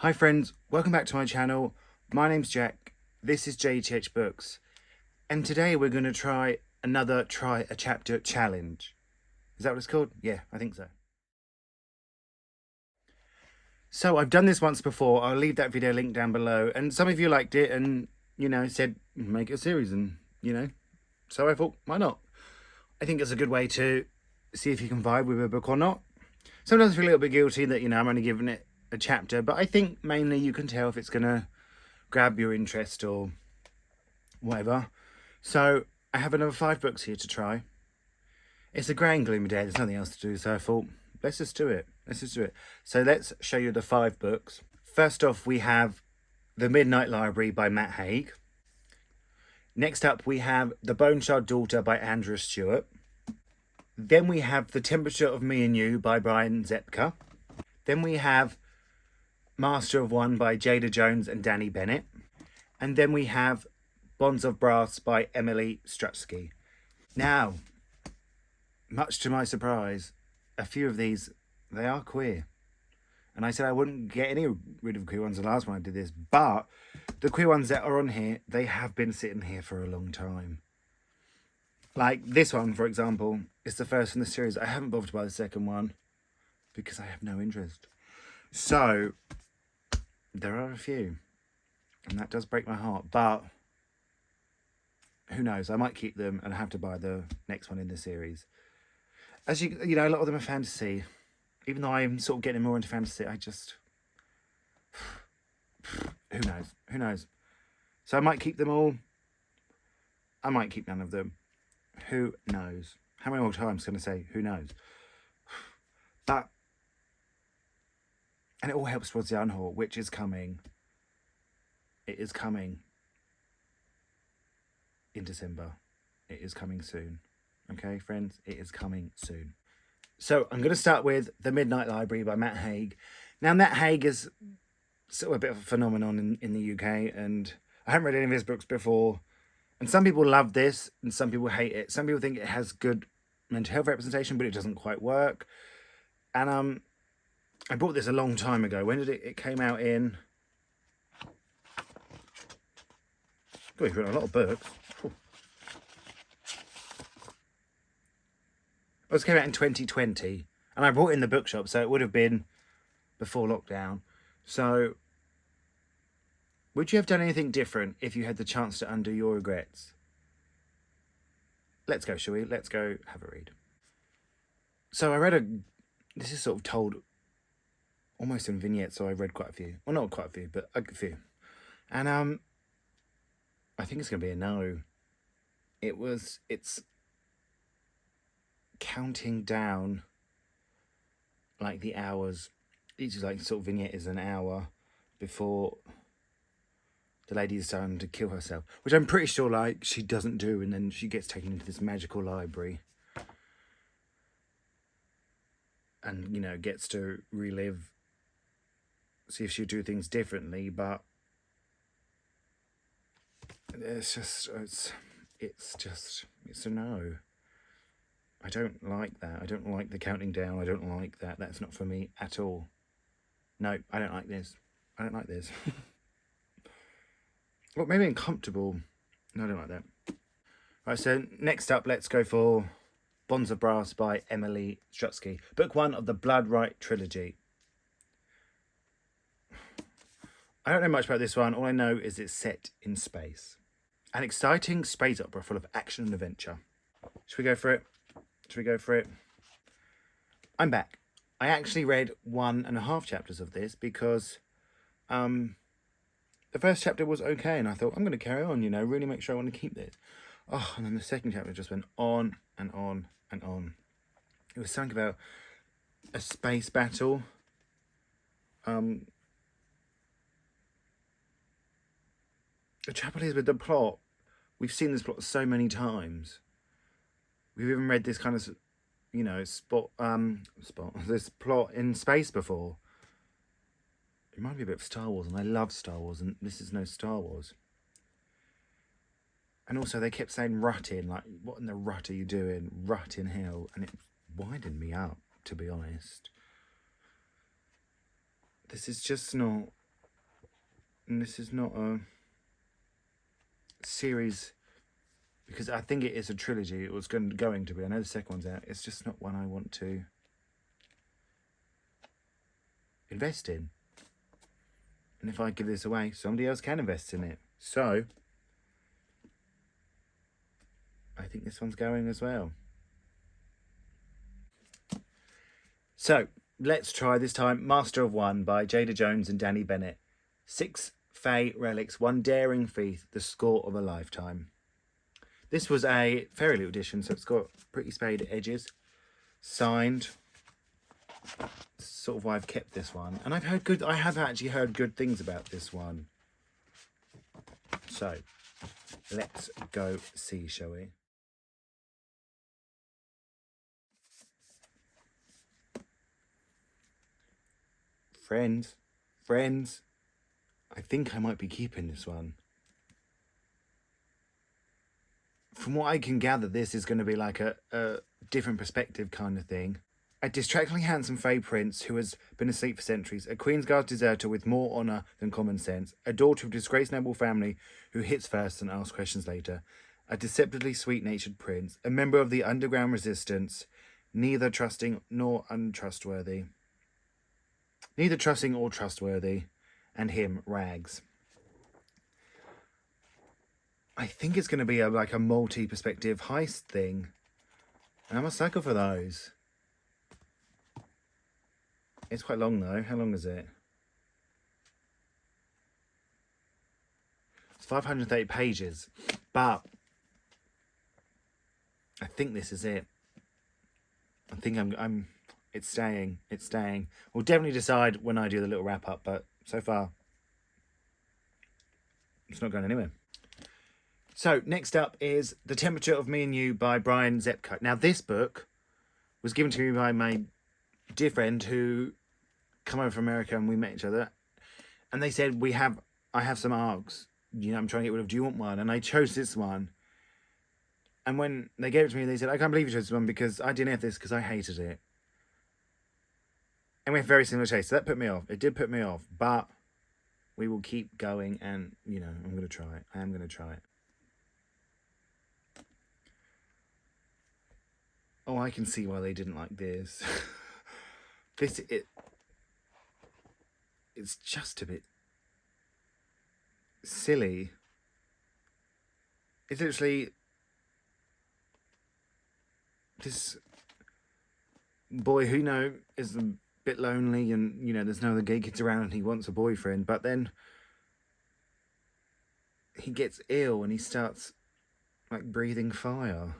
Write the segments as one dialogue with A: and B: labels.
A: Hi friends, welcome back to my channel. My name's Jack, this is Jthbooks, and today we're going to try another Try a Chapter challenge. Is that what it's called? Yeah, I think so. So I've done this once before. I'll leave that video link down below, and some of you liked it and, said make it a series, and, so I thought, why not? I think it's a good way to see if you can vibe with a book or not. Sometimes I feel a little bit guilty that, I'm only giving it a chapter, but I think mainly you can tell if it's going to grab your interest or whatever. So I have another 5 books here to try. It's a grey and gloomy day, there's nothing else to do, so I thought, let's just do it. So let's show you the 5 books. First off, we have The Midnight Library by Matt Haig. Next up, we have The Bone Shard Daughter by Andrea Stewart. Then we have The Temperature of Me and You by Brian Zepka. Then we have Master of One by Jada Jones and Danny Bennett. And then we have Bonds of Brass by Emily Strutsky. Now, much to my surprise, a few of these, they are queer. And I said I wouldn't get any rid of queer ones the last one I did this, but the queer ones that are on here, they have been sitting here for a long time. Like this one, for example, is the first in the series. I haven't bothered to buy the second one because I have no interest. So, there are a few. And that does break my heart. But, who knows? I might keep them and have to buy the next one in the series. As you know, a lot of them are fantasy. Even though I'm sort of getting more into fantasy, I just... Who knows? Who knows? So I might keep them all. I might keep none of them. Who knows? How many more times can I say, who knows? But, and it all helps towards the Unhaul, which is coming. It is coming in December. It is coming soon. Okay, friends? It is coming soon. So, I'm going to start with The Midnight Library by Matt Haig. Now, Matt Haig is sort of a bit of a phenomenon in the UK, and I haven't read any of his books before. And some people love this, and some people hate it. Some people think it has good mental health representation, but it doesn't quite work. And I bought this a long time ago. When did it came out in? God, he's written a lot of books. Ooh. It came out in 2020, and I bought it in the bookshop, so it would have been before lockdown. So, would you have done anything different if you had the chance to undo your regrets? Let's go, shall we? Let's go have a read. So I read this is sort of told almost in vignettes, so I read quite a few. Well, not quite a few, but a few. And I think it's going to be a no. It's counting down like the hours. Each is like sort of vignette is an hour before the lady is starting to kill herself, which I'm pretty sure like she doesn't do, and then she gets taken into this magical library and, gets to relive, see if she'll do things differently. But it's a no. I don't like that. I don't like the counting down. I don't like that. That's not for me at all. No, I don't like this. I don't like this. Well, maybe uncomfortable. No, I don't like that. Right, so next up, let's go for Bonds of Brass by Emily Strutsky. Book 1 of the Blood Right trilogy. I don't know much about this one. All I know is it's set in space. An exciting space opera full of action and adventure. Should we go for it? I'm back. I actually read 1.5 chapters of this because the first chapter was okay, and I thought, I'm going to carry on, really make sure I want to keep this. Oh, and then the second chapter just went on and on and on. It was something about a space battle. The trouble is with the plot, we've seen this plot so many times. We've even read this kind of, this plot in space before. It reminded me a bit of Star Wars, and I love Star Wars, and this is no Star Wars. And also, they kept saying rut in, like, what in the rut are you doing? Rut in hell. And it winded me up, to be honest. This is just not And this is not a series, because I think it is a trilogy. It was going to be. I know the second one's out. It's just not one I want to invest in. And if I give this away, somebody else can invest in it. So I think this one's going as well. So let's try this time. Master of One by Jada Jones and Danny Bennett. 6 Fey relics, 1 daring feat, the score of a lifetime. This was a fairy little edition, so it's got pretty spade edges. Signed. Sort of why I've kept this one. And I have actually heard good things about this one. So let's go see, shall we? Friends, I think I might be keeping this one. From what I can gather, this is going to be like a different perspective kind of thing. A distractingly handsome fey prince who has been asleep for centuries, a Queen's Guard deserter with more honour than common sense, a daughter of a disgraced noble family who hits first and asks questions later, a deceptively sweet-natured prince, a member of the underground resistance, neither trusting nor untrustworthy. Neither trusting or trustworthy, and him, Rags. I think it's going to be like a multi-perspective heist thing. And I'm a sucker for those. It's quite long though. How long is it? It's 530 pages. But I think this is it. I think it's staying. It's staying. We'll definitely decide when I do the little wrap up, but so far it's not going anywhere. So next up is The Temperature of Me and You by Brian Zepko. Now this book was given to me by my dear friend who come over from America, and we met each other, and they said, I have some ARGs, you know, I'm trying to get rid of, do you want one? And I chose this one. And when they gave it to me, they said, I can't believe you chose this one because I didn't have this because I hated it. And we have very similar tastes, so that put me off. It did put me off, but we will keep going, and you know, I'm going to try it. I am going to try it. Oh, I can see why they didn't like this. It's just a bit silly. It's literally this boy who, you know, is a bit lonely, and you know, there's no other gay kids around, and he wants a boyfriend, but then he gets ill and he starts like breathing fire.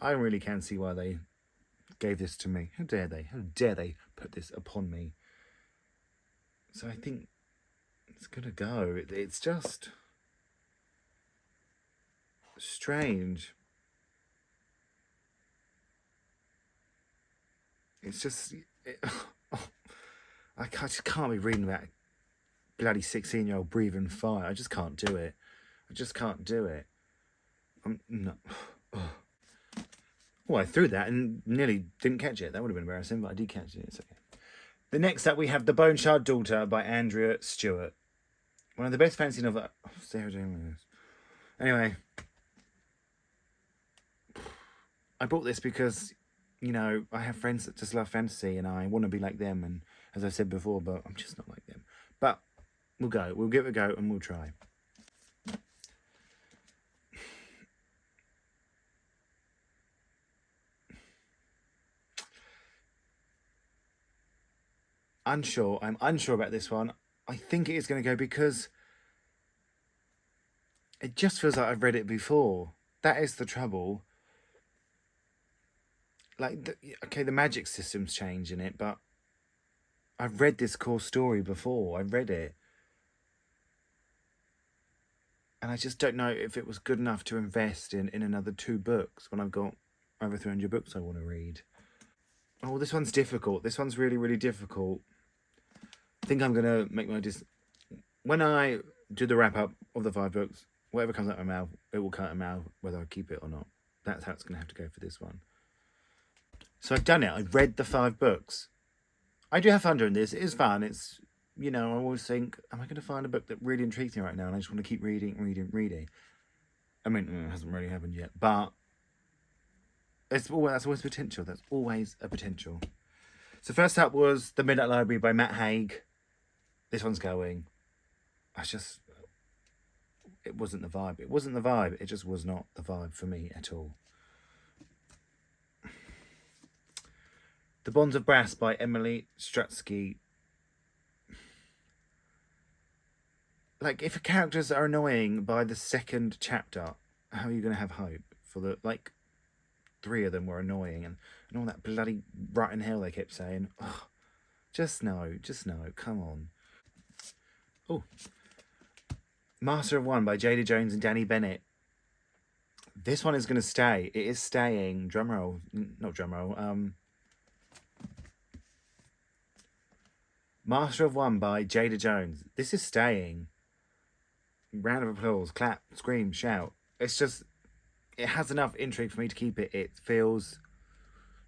A: I really can see why they gave this to me. How dare they put this upon me? So I think it's gonna go. It's just strange. It's just I just can't be reading about bloody 16-year-old breathing fire. I just can't do it. I just can't do it. I'm not. Oh, I threw that and nearly didn't catch it. That would have been embarrassing, but I did catch it. It's okay. The next up, we have The Bone Shard Daughter by Andrea Stewart. One of the best fantasy novels. Oh, Sarah Jane. Anyway, I bought this because, you know, I have friends that just love fantasy, and I want to be like them. And as I said before, but I'm just not like them. But we'll go. We'll give it a go, and we'll try. I'm unsure about this one. I think it is going to go because it just feels like I've read it before. That is the trouble. Like, the magic system's change in it, but I've read this core story before. I've read it. And I just don't know if it was good enough to invest in another 2 books when I've got over 300 books I want to read. Oh, this one's difficult. This one's really, really difficult. I think I'm going to make my when I do the wrap-up of the 5 books, whatever comes out of my mouth, it will come out of my mouth, whether I keep it or not. That's how it's going to have to go for this one. So I've done it. I've read the 5 books. I do have fun doing this. It is fun. It's, you know, I always think, am I going to find a book that really intrigues me right now? And I just want to keep reading. I mean, it hasn't really happened yet, but that's always potential. That's always a potential. So first up was The Midnight Library by Matt Haig. This one's going. It wasn't the vibe. It wasn't the vibe. It just was not the vibe for me at all. The Bonds of Brass by Emily Strutsky. Like, if characters are annoying by the second chapter, how are you going to have hope? For the, like, 3 of them were annoying, and all that bloody rotten hell they kept saying. Oh, just no, come on. Oh, Master of One by Jada Jones and Danny Bennett. This one is going to stay. It is staying. Drumroll. Not drumroll. Master of One by Jada Jones. This is staying. Round of applause. Clap. Scream. Shout. It's just... It has enough intrigue for me to keep it. It feels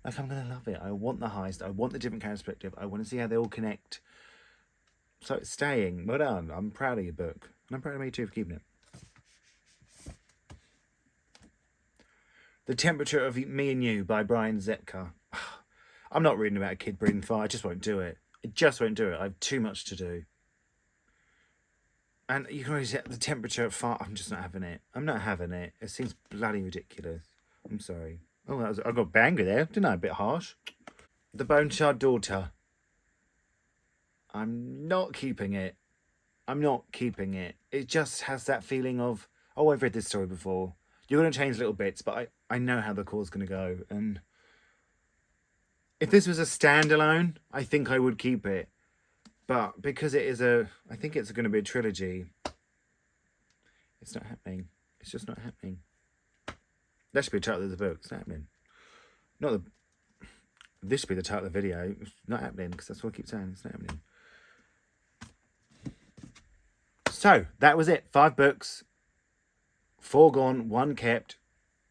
A: like I'm going to love it. I want the heist. I want the different character perspective. I want to see how they all connect. So it's staying. Well done. I'm proud of your book. And I'm proud of me too for keeping it. The Temperature of Me and You by Brian Zetka. I'm not reading about a kid breathing fire. I just won't do it. I have too much to do. And you can already set the temperature of fire. I'm just not having it. I'm not having it. It seems bloody ridiculous. I'm sorry. Oh, I got angry there. Didn't I? A bit harsh. The Bone Shard Daughter. I'm not keeping it. It just has that feeling of, oh, I've read this story before. You're going to change little bits, but I know how the core's going to go. And if this was a standalone, I think I would keep it. But because it is I think it's going to be a trilogy. It's not happening. It's just not happening. That should be the title of the book. It's not happening. This should be the title of the video. It's not happening, because that's what I keep saying. It's not happening. So, that was it. 5 books. 4 gone, 1 kept.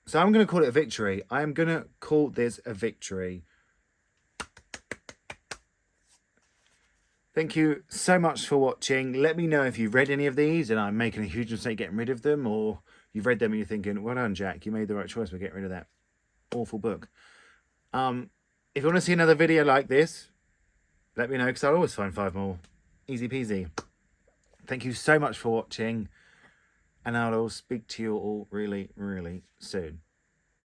A: So I'm going to call it a victory. I am going to call this a victory. Thank you so much for watching. Let me know if you've read any of these and I'm making a huge mistake getting rid of them, or you've read them and you're thinking, well done, Jack, you made the right choice by getting rid of that awful book. If you want to see another video like this, let me know, because I'll always find 5 more. Easy peasy. Thank you so much for watching, and I'll speak to you all really, really soon.